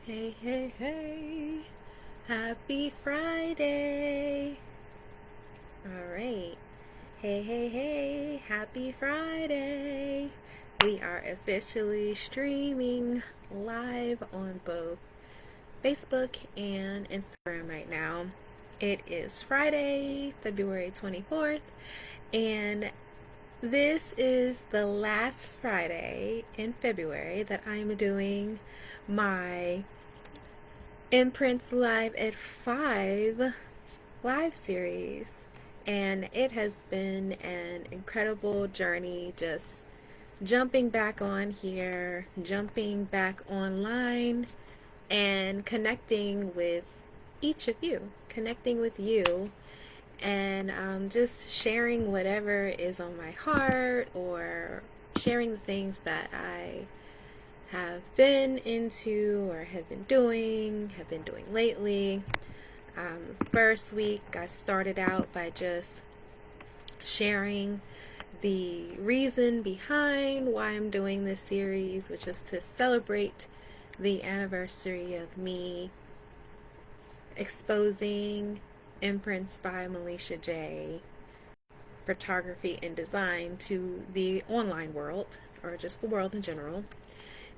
Hey, hey, hey. Happy Friday. All right. Hey, hey, hey. Happy Friday. We are officially streaming live on both Facebook and Instagram right now. It is Friday, February 24th, and this is the last Friday in February that I'm doing my Imprints Live at 5 live series. And it has been an incredible journey just jumping back on here, jumping back online, and connecting with each of you, connecting with you, and just sharing whatever is on my heart or sharing the things that I have been into or have been doing lately. First week, I started out by just sharing the reason behind why I'm doing this series, which is to celebrate the anniversary of me exposing Imprints by Maleshia J, photography and design to the online world, or just the world in general.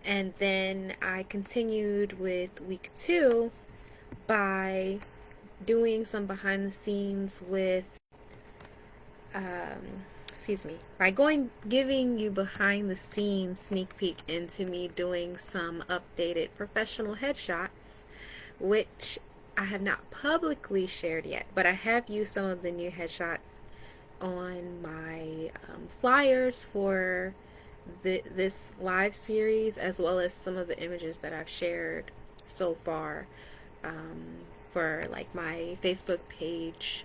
And then I continued with week 2 by doing some behind the scenes with, by giving you behind the scenes sneak peek into me doing some updated professional headshots, which I have not publicly shared yet, but I have used some of the new headshots on my flyers for this live series, as well as some of the images that I've shared so far for like my Facebook page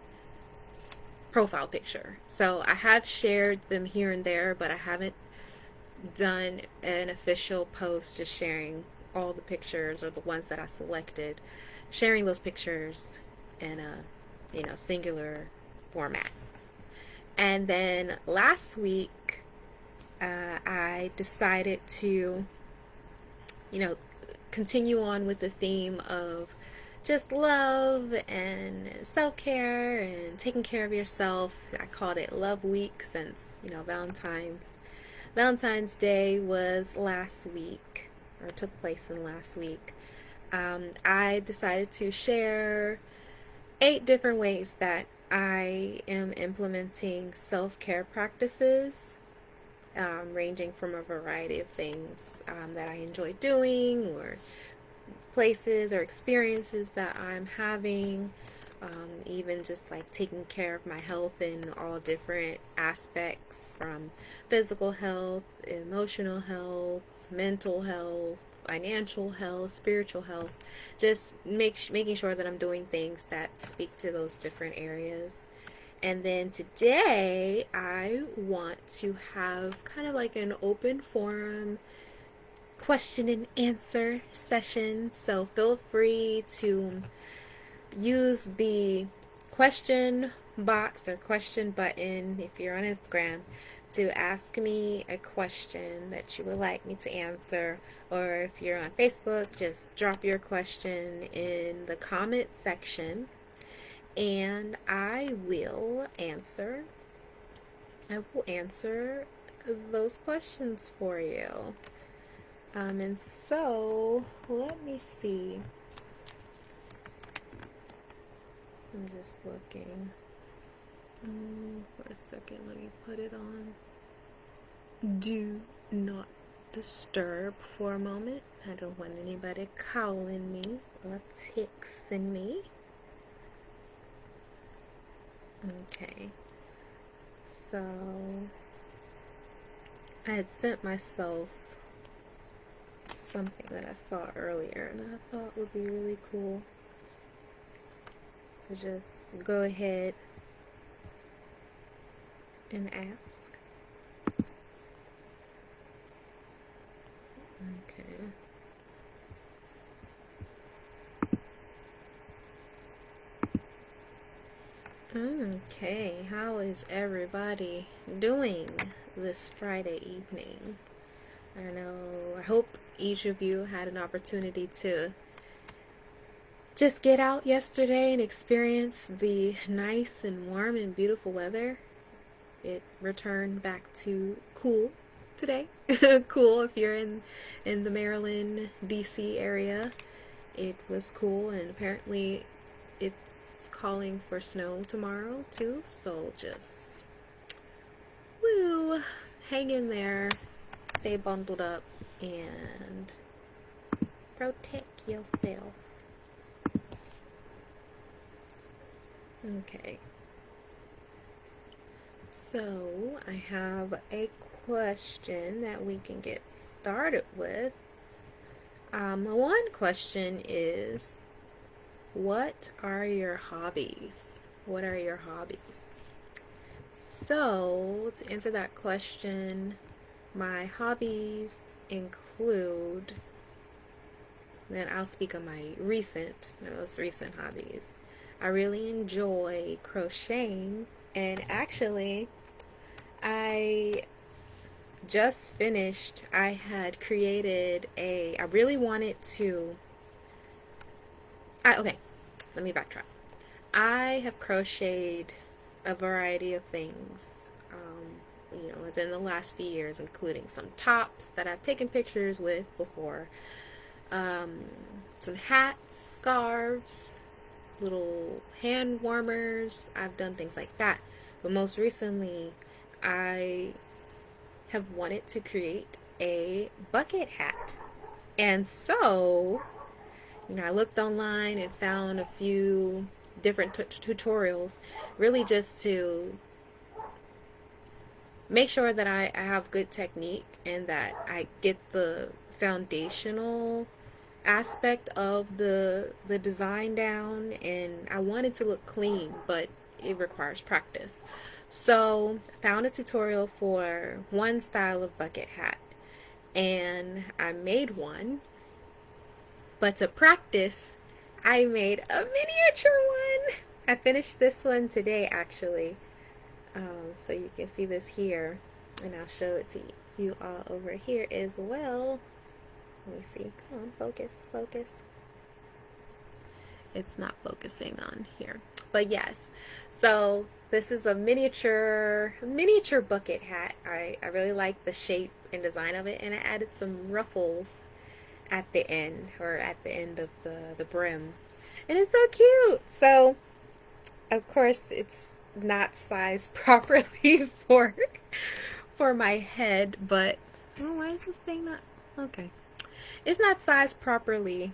profile picture. So I have shared them here and there, but I haven't done an official post just sharing all the pictures or the ones that I selected, sharing those pictures in a singular format. And then last week, I decided to, continue on with the theme of just love and self-care and taking care of yourself. I called it Love Week since, Valentine's Day was last week, or took place in last week. I decided to share 8 different ways that I am implementing self-care practices, ranging from a variety of things that I enjoy doing, or places or experiences that I'm having, even just like taking care of my health in all different aspects, from physical health, emotional health, mental health, financial health, spiritual health, just making sure that I'm doing things that speak to those different areas. And then today, I want to have kind of like an open forum question and answer session. So feel free to use the question box or question button if you're on Instagram to ask me a question that you would like me to answer. Or if you're on Facebook, just drop your question in the comment section and I will answer those questions for you. And so, let me see. I'm just looking. For a second, let me put it on Do Not Disturb for a moment. I don't want anybody calling me or texting me. Okay. So, I had sent myself something that I saw earlier and that I thought would be really cool. So just go ahead and ask. Okay. Okay, how is everybody doing this Friday evening? I hope each of you had an opportunity to just get out yesterday and experience the nice and warm and beautiful weather. It returned back to cool today. Cool if you're in the Maryland, DC area. It was cool, and apparently it's calling for snow tomorrow too. So just woo, hang in there, stay bundled up, and protect yourself. Okay. So I have a question that we can get started with. One question is, what are your hobbies? What are your hobbies? So, to answer that question, my hobbies include, then I'll speak of my most recent hobbies. I really enjoy crocheting, and actually, I just finished. I had created I really wanted to. Okay, let me backtrack. I have crocheted a variety of things, within the last few years, including some tops that I've taken pictures with before, some hats, scarves, little hand warmers. I've done things like that. But most recently, I have wanted to create a bucket hat. And so, I looked online and found a few different tutorials, really just to make sure that I have good technique and that I get the foundational aspect of the design down. And I wanted to look clean, but it requires practice. So I found a tutorial for one style of bucket hat, and I made one. But to practice, I made a miniature one. I finished this one today, actually. So you can see this here, and I'll show it to you all over here as well. Let me see. Come on, focus, focus. It's not focusing on here. But yes, so this is a miniature bucket hat. I really like the shape and design of it, and I added some ruffles at the end, or at the end of the brim. And it's so cute. So, of course, it's not sized properly for my head, but oh, why is this thing not okay? It's not sized properly.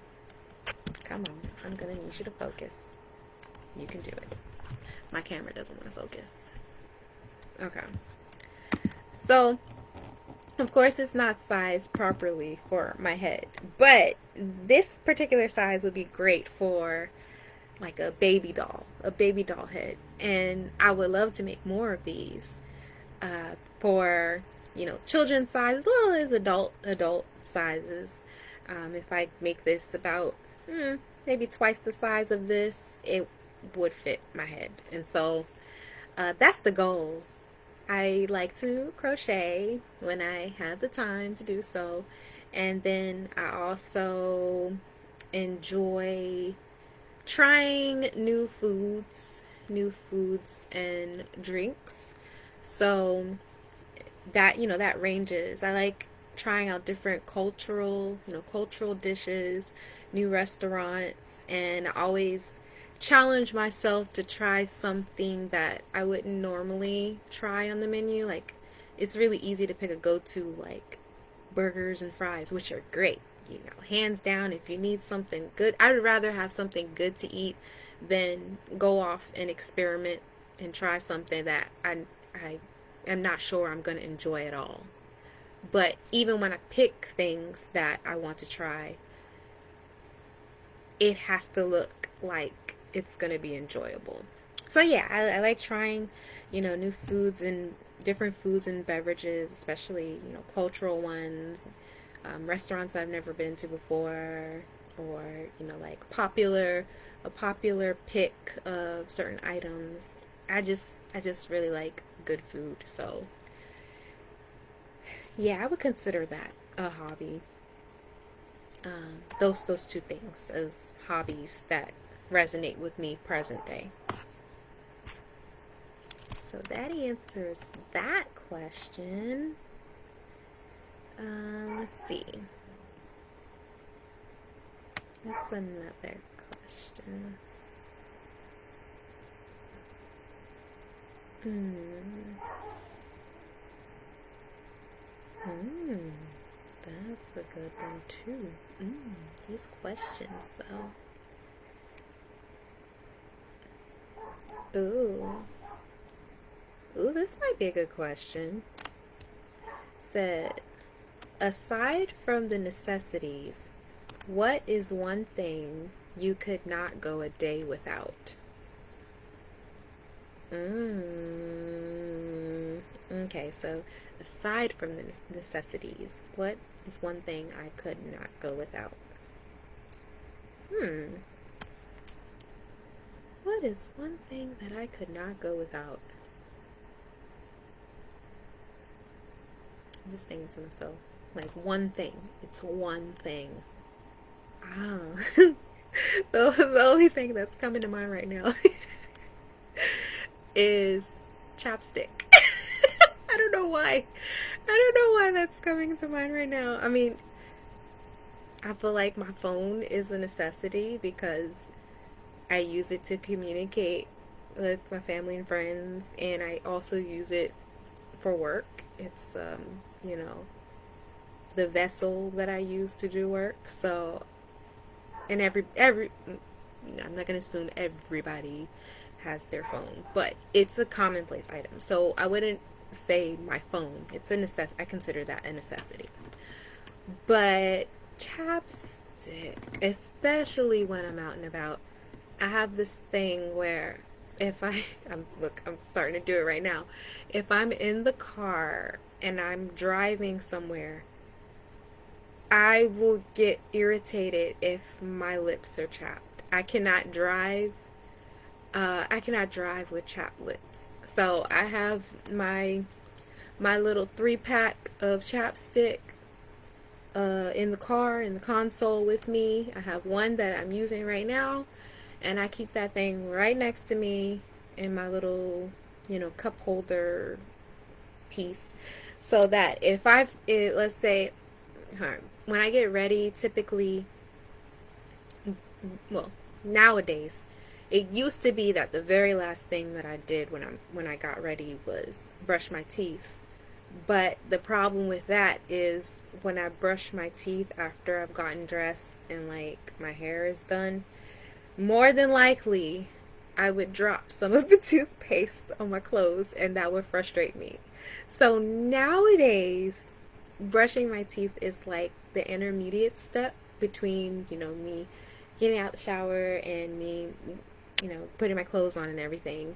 Come on, I'm gonna need you to focus. You can do it. My camera doesn't want to focus. Okay. So, of course, it's not sized properly for my head, but this particular size would be great for like a baby doll head. And I would love to make more of these for children's size as well as adult sizes. If I make this about maybe twice the size of this, it would fit my head. And so that's the goal. I like to crochet when I have the time to do so. And then I also enjoy trying new foods and drinks. So that ranges. I like trying out different cultural dishes, new restaurants, and I always challenge myself to try something that I wouldn't normally try on the menu. Like, it's really easy to pick a go-to like burgers and fries, which are great. Hands down, if you need something good, I would rather have something good to eat than go off and experiment and try something that I am not sure I'm going to enjoy at all. But even when I pick things that I want to try, it has to look like it's going to be enjoyable. So yeah, I like trying, new foods and different foods and beverages, especially, cultural ones, restaurants I've never been to before, or, like a popular pick of certain items. I just really like good food. So yeah, I would consider that a hobby. Those two things as hobbies that resonate with me present day. So that answers that question. Let's see. That's another question. That's a good one too. These questions though. Ooh, this might be a good question. Said, aside from the necessities, what is one thing you could not go a day without? Okay, so aside from the necessities, what is one thing I could not go without? What is one thing that I could not go without? I'm just thinking to myself, like one thing. It's one thing. The only thing that's coming to mind right now is chapstick. I don't know why. I don't know why that's coming to mind right now. I mean, I feel like my phone is a necessity because I use it to communicate with my family and friends, and I also use it for work. It's the vessel that I use to do work. So, and every I'm not gonna assume everybody has their phone, but it's a commonplace item. So I wouldn't say my phone. It's a necessity. I consider that a necessity. But chapstick, especially when I'm out and about, I have this thing where if I'm starting to do it right now. If I'm in the car and I'm driving somewhere, I will get irritated if my lips are chapped. I cannot drive. I cannot drive with chapped lips. So I have my little 3-pack of chapstick in the car, in the console with me. I have one that I'm using right now, and I keep that thing right next to me in my little, cup holder piece, so that if let's say, when I get ready, typically, well, nowadays, it used to be that the very last thing that I did when I got ready was brush my teeth. But the problem with that is when I brush my teeth after I've gotten dressed and like my hair is done, more than likely I would drop some of the toothpaste on my clothes, and that would frustrate me. So nowadays, brushing my teeth is like the intermediate step between, me getting out the shower and me, putting my clothes on and everything.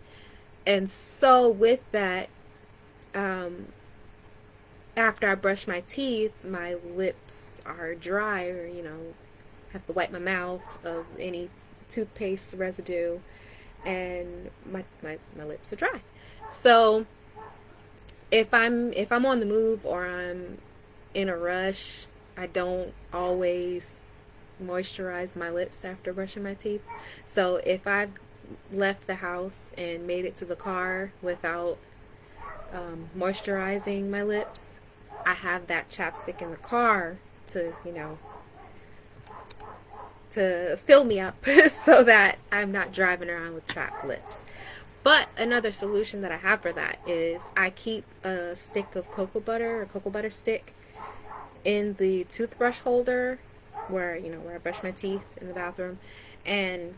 And so with that, after I brush my teeth, my lips are dry, or, have to wipe my mouth of any toothpaste residue, and my lips are dry. So if I'm on the move or I'm in a rush, I don't always moisturize my lips after brushing my teeth. So if I've left the house and made it to the car without moisturizing my lips, I have that chapstick in the car to, to fill me up so that I'm not driving around with chapped lips. But another solution that I have for that is I keep a stick of cocoa butter, or cocoa butter stick, in the toothbrush holder where I brush my teeth in the bathroom, and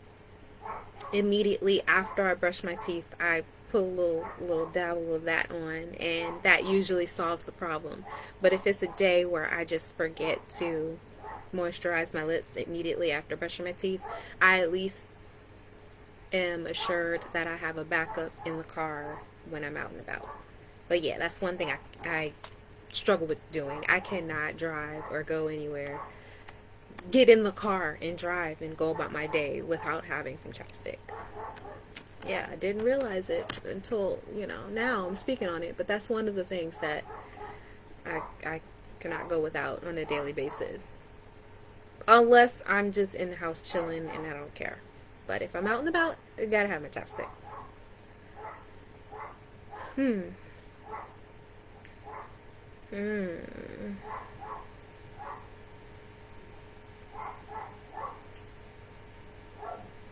immediately after I brush my teeth, I put a little dabble of that on, and that usually solves the problem. But if it's a day where I just forget to moisturize my lips immediately after brushing my teeth, I at least am assured that I have a backup in the car when I'm out and about. But yeah, that's one thing I struggle with doing. I cannot drive or go anywhere, get in the car and drive and go about my day without having some chapstick. Yeah, I didn't realize it until, now I'm speaking on it, but that's one of the things that I cannot go without on a daily basis. Unless I'm just in the house chilling and I don't care. But if I'm out and about, I gotta have my chapstick. Hmm. Hmm.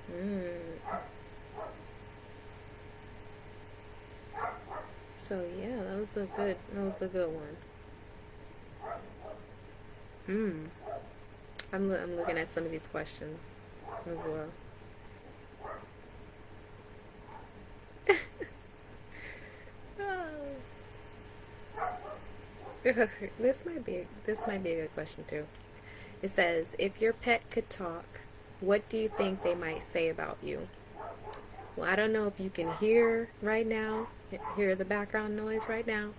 Hmm. So yeah, that was a good one. Hmm. I'm looking at some of these questions as well. Oh. This might be a good question too. It says, if your pet could talk, what do you think they might say about you? Well, I don't know if you can hear the background noise right now,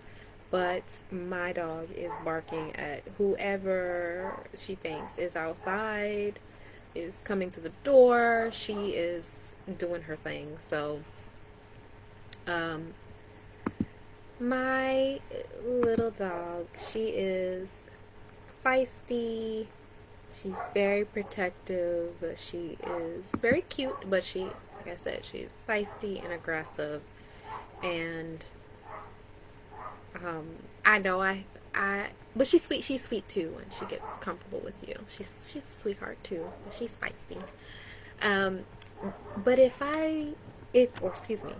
but my dog is barking at whoever she thinks is outside, is coming to the door. She is doing her thing. So, um, my little dog, she is feisty. She's very protective. She is very cute, but like I said, she's feisty and aggressive. And um, I know but she's sweet. She's sweet too when she gets comfortable with you. She's a sweetheart too. But she's feisty. Um, but or excuse me,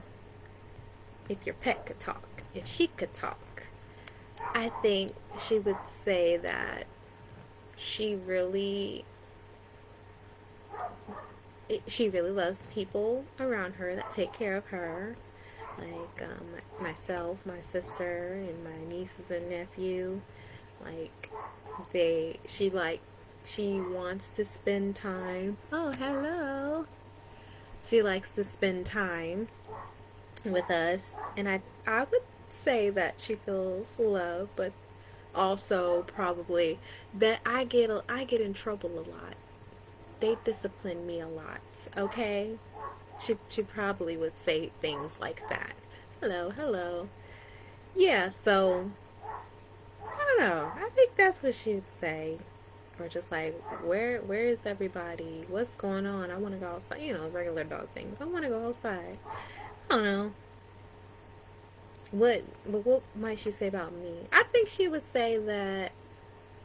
if your pet could talk, if she could talk, I think she would say that she really she really loves the people around her that take care of her, like myself, my sister, and my nieces and nephew. Like she wants to spend time. Oh, hello. She likes to spend time with us, and I would say that she feels love, but also probably that I get in trouble a lot. They discipline me a lot. Okay, she probably would say things like that. Hello, hello. Yeah, so I don't know. I think that's what she would say. Or just like, where is everybody? What's going on? I want to go outside. Regular dog things. I want to go outside. I don't know. What might she say about me? I think she would say that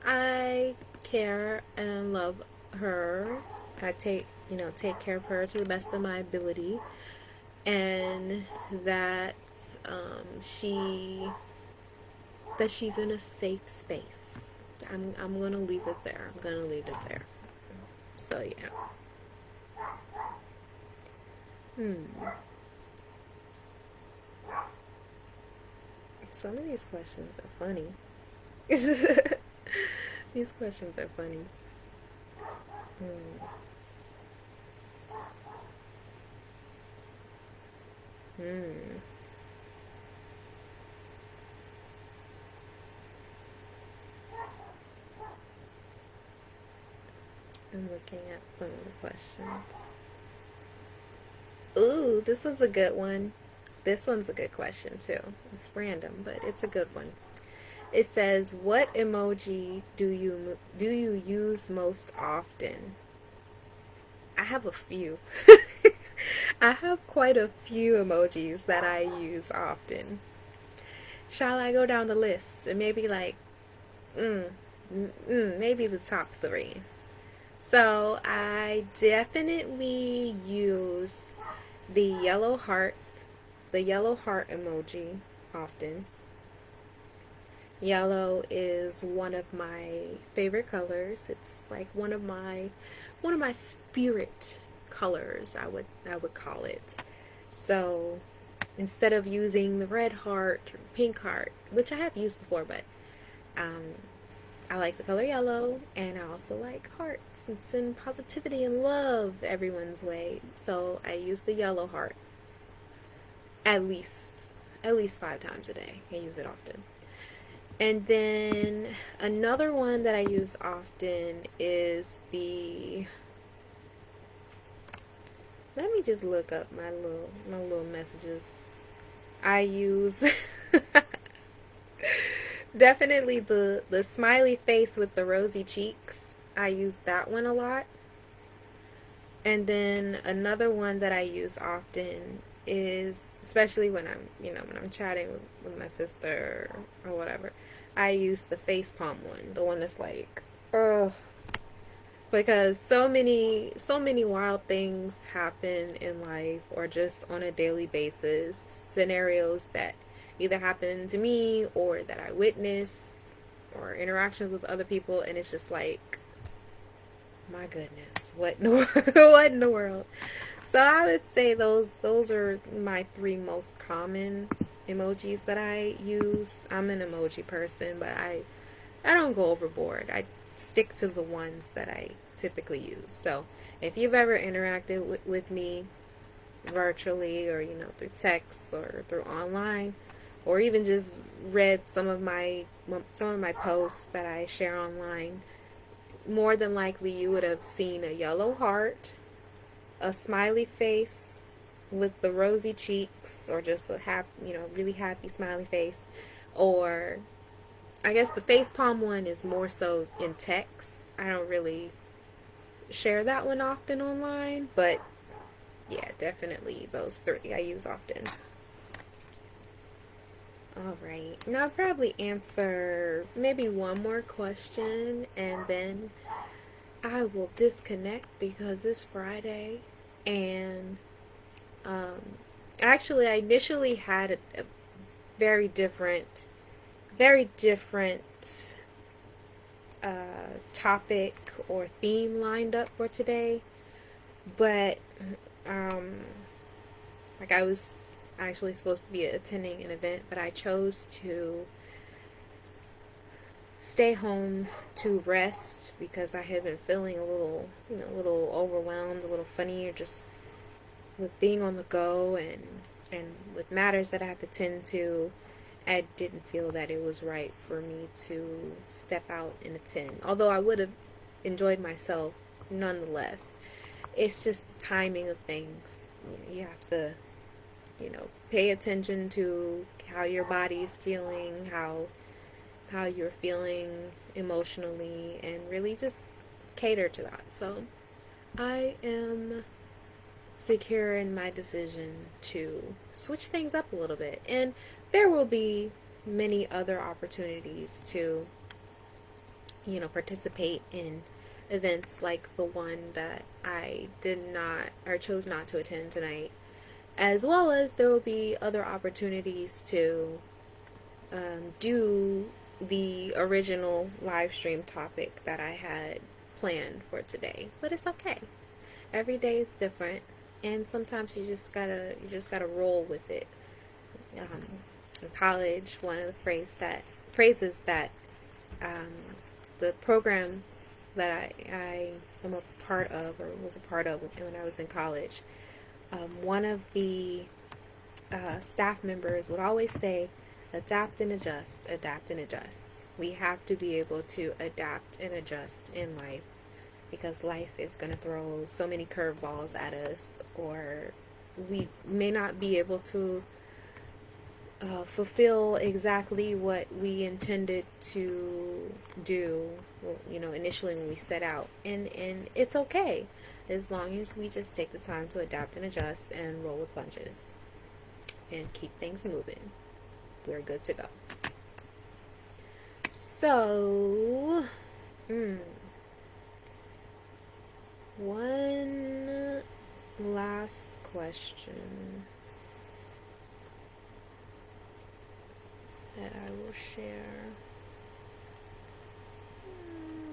I care and love her. I take care of her to the best of my ability, and that she that she's in a safe space. I'm gonna leave it there. I'm gonna leave it there. So yeah. Hmm. Some of these questions are funny. These questions are funny. Hmm. Hmm. I'm looking at some of the questions. Ooh, this one's a good one. This one's a good question too. It's random, but it's a good one. It says, "What emoji do you use most often?" I have a few. I have quite a few emojis that I use often. Shall I go down the list and maybe mm, maybe the top three? So I definitely use the yellow heart, the yellow heart emoji often. Yellow is one of my favorite colors. It's like one of my spirit colors, I would call it. So instead of using the red heart or pink heart, which I have used before, but um, I like the color yellow, and I also like hearts and send positivity and love everyone's way. So I use the yellow heart at least at least 5 times a day. I use it often. And then another one that I use often is the. Let me just look up my little messages. I use definitely the smiley face with the rosy cheeks. I use that one a lot. And then another one that I use often is, especially when I'm, when I'm chatting with my sister or whatever, I use the face palm one, the one that's like, ugh, because so many wild things happen in life or just on a daily basis, scenarios that either happen to me or that I witness or interactions with other people, and it's just like, my goodness, what in the what in the world? So I would say those are my three most common emojis that I use. I'm an emoji person, but I don't go overboard. I stick to the ones that I typically use. So if you've ever interacted with me virtually, or through text or through online, or even just read some of my posts that I share online, more than likely you would have seen a yellow heart, a smiley face with the rosy cheeks, or just a happy, really happy smiley face, or I guess the face palm one is more so in text. I don't really share that one often online, but yeah, definitely those three I use often. All right, now I'll probably answer maybe one more question and then I will disconnect because it's Friday. And um, actually, I initially had a very different, very different topic or theme lined up for today, but um, like I was actually supposed to be attending an event, but I chose to stay home to rest because I had been feeling a little, a little overwhelmed, a little funny, or just with being on the go and with matters that I have to tend to. I didn't feel that it was right for me to step out and attend. Although I would have enjoyed myself nonetheless. It's just the timing of things. You have to, pay attention to how your body is feeling, how you're feeling emotionally, and really just cater to that. So I am secure in my decision to switch things up a little bit. And there will be many other opportunities to, participate in events like the one that I did not or chose not to attend tonight, as well as there will be other opportunities to do the original live stream topic that I had planned for today. But it's okay. Every day is different, and sometimes you just gotta roll with it. In college, one of the phrases that um, the program that I am a part of, or was a part of when I was in college, one of the staff members would always say, adapt and adjust, adapt and adjust. We have to be able to adapt and adjust in life because life is going to throw so many curveballs at us, or we may not be able to fulfill exactly what we intended to do, initially when we set out. And it's okay as long as we just take the time to adapt and adjust and roll with punches and keep things moving. We're good to go. So, one last question that I will share,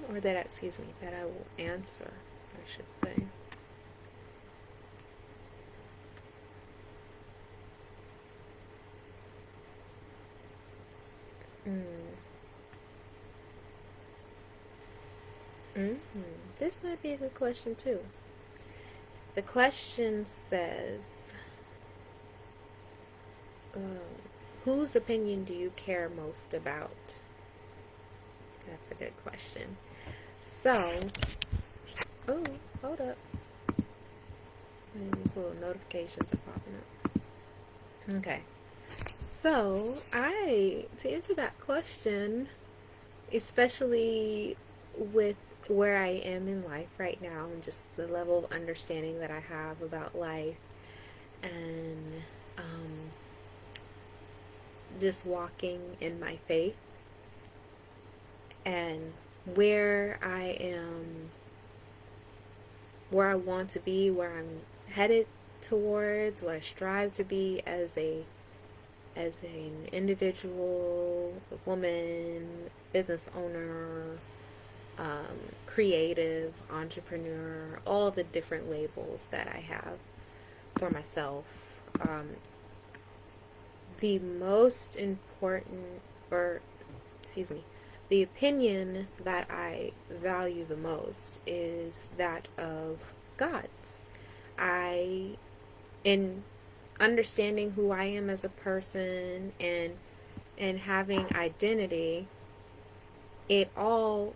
or that I will answer, I should say. This might be a good question too. The question says, whose opinion do you care most about? That's a good question. So, oh, hold up. These little notifications are popping up. Okay. So, to answer that question, especially with where I am in life right now and just the level of understanding that I have about life, and just walking in my faith, and where I am, where I want to be, where I'm headed towards, what I strive to be as an individual, woman, business owner, creative, entrepreneur, all the different labels that I have for myself. The most important, or excuse me, the opinion that I value the most is that of God's. In understanding who I am as a person and having identity, it all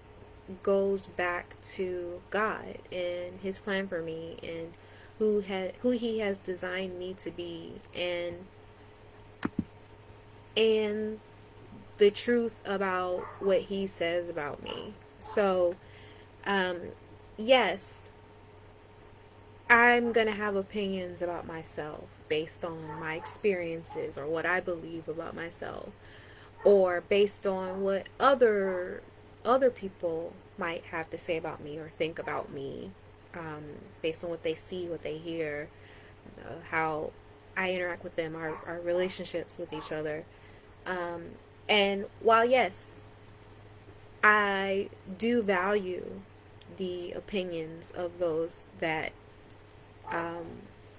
goes back to God and His plan for me, and who He has designed me to be, and the truth about what He says about me. So, yes, I'm going to have opinions about myself based on my experiences or what I believe about myself, or based on what other people might have to say about me or think about me, based on what they see, what they hear, how I interact with them, our relationships with each other. And while, yes, I do value the opinions of those that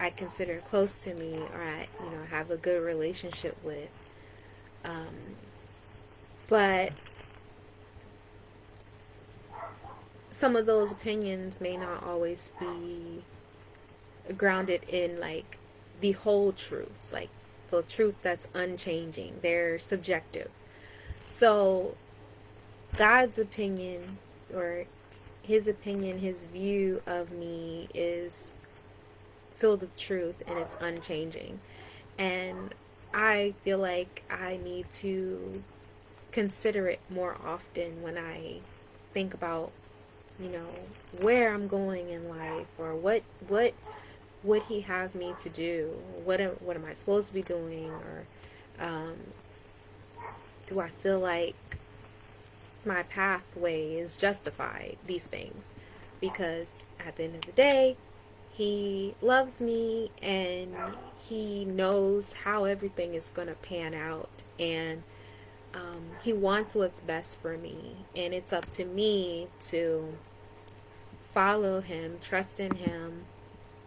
I consider close to me, or I have a good relationship with, but some of those opinions may not always be grounded in like the whole truth, like the truth that's unchanging. They're subjective. So God's opinion, or His opinion, His view of me is filled with truth, and it's unchanging. And I feel like I need to consider it more often when I think about, where I'm going in life, or what would He have me to do? What am I supposed to be doing? Or do I feel like my pathway is justified? These things, because at the end of the day, He loves me, and He knows how everything is going to pan out, and He wants what's best for me, and it's up to me to follow Him, trust in Him,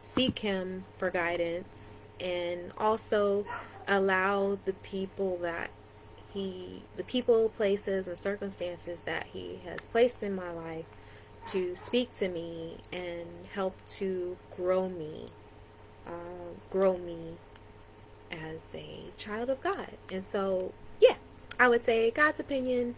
seek Him for guidance, and also allow the people, places, and circumstances that He has placed in my life to speak to me and help to grow me as a child of God. And so, yeah, I would say God's opinion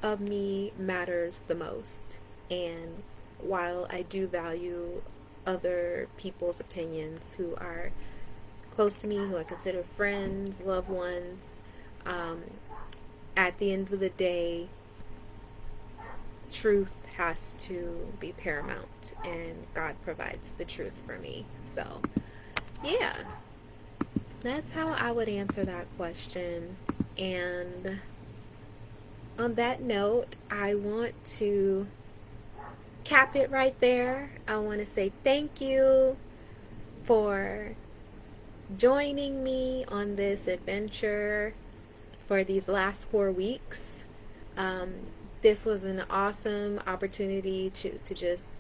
of me matters the most. And while I do value other people's opinions who are close to me, who I consider friends, loved ones, at the end of the day, truth has to be paramount, and God provides the truth for me. So, yeah, that's how I would answer that question. And on that note, I want to cap it right there. I want to say thank you for joining me on this adventure for these last 4 weeks. This was an awesome opportunity to just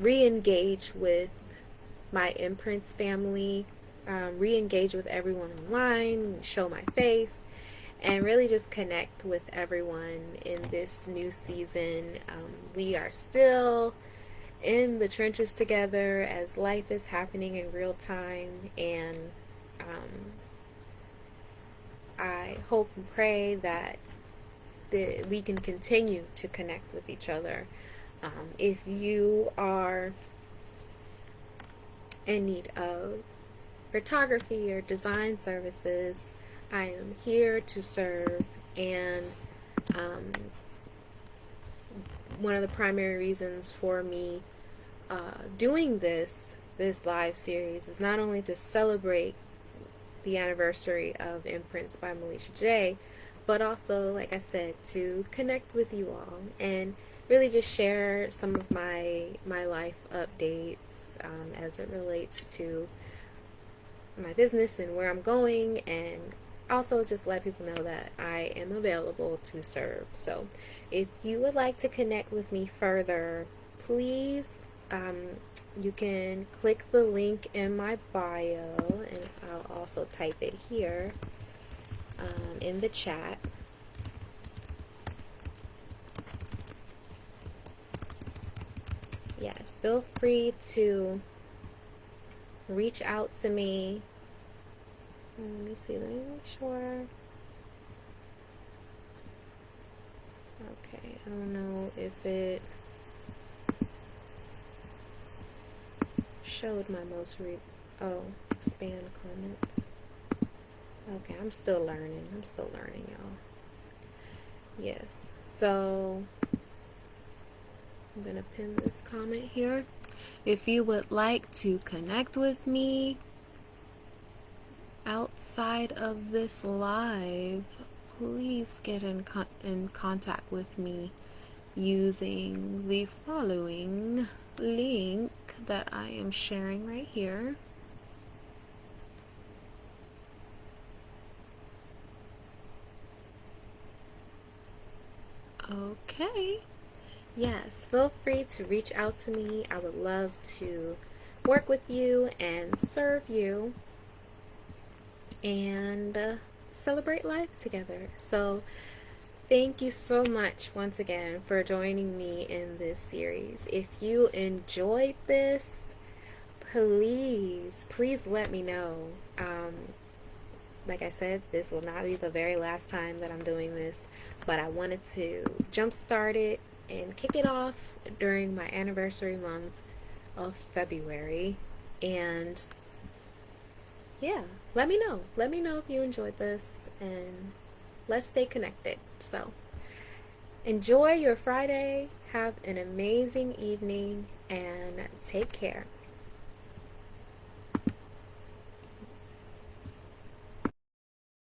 re-engage with my Imprints family, re-engage with everyone online, show my face, and really just connect with everyone in this new season. We are still in the trenches together as life is happening in real time, and I hope and pray that we can continue to connect with each other. If you are in need of photography or design services, I am here to serve, and one of the primary reasons for me doing this live series is not only to celebrate the anniversary of Imprints by Maleshia J, but also, like I said, to connect with you all and really just share some of my life updates as it relates to my business and where I'm going, and also just let people know that I am available to serve. So if you would like to connect with me further, please you can click the link in my bio, and I'll also type it here in the chat. Yes, feel free to reach out to me. Let me see, let me make sure. Okay, I don't know if it showed my most expand comments. Okay, I'm still learning, y'all. Yes, so I'm gonna pin this comment here. If you would like to connect with me outside of this live, please get in contact with me using the following link that I am sharing right here. Okay. Yes, feel free to reach out to me. I would love to work with you and serve you and celebrate life together. So thank you so much once again for joining me in this series. If you enjoyed this, please let me know. Like I said, this will not be the very last time that I'm doing this, but I wanted to jumpstart it and kick it off during my anniversary month of February. And yeah, let me know. Let me know if you enjoyed this, and let's stay connected. So enjoy your Friday. Have an amazing evening and take care.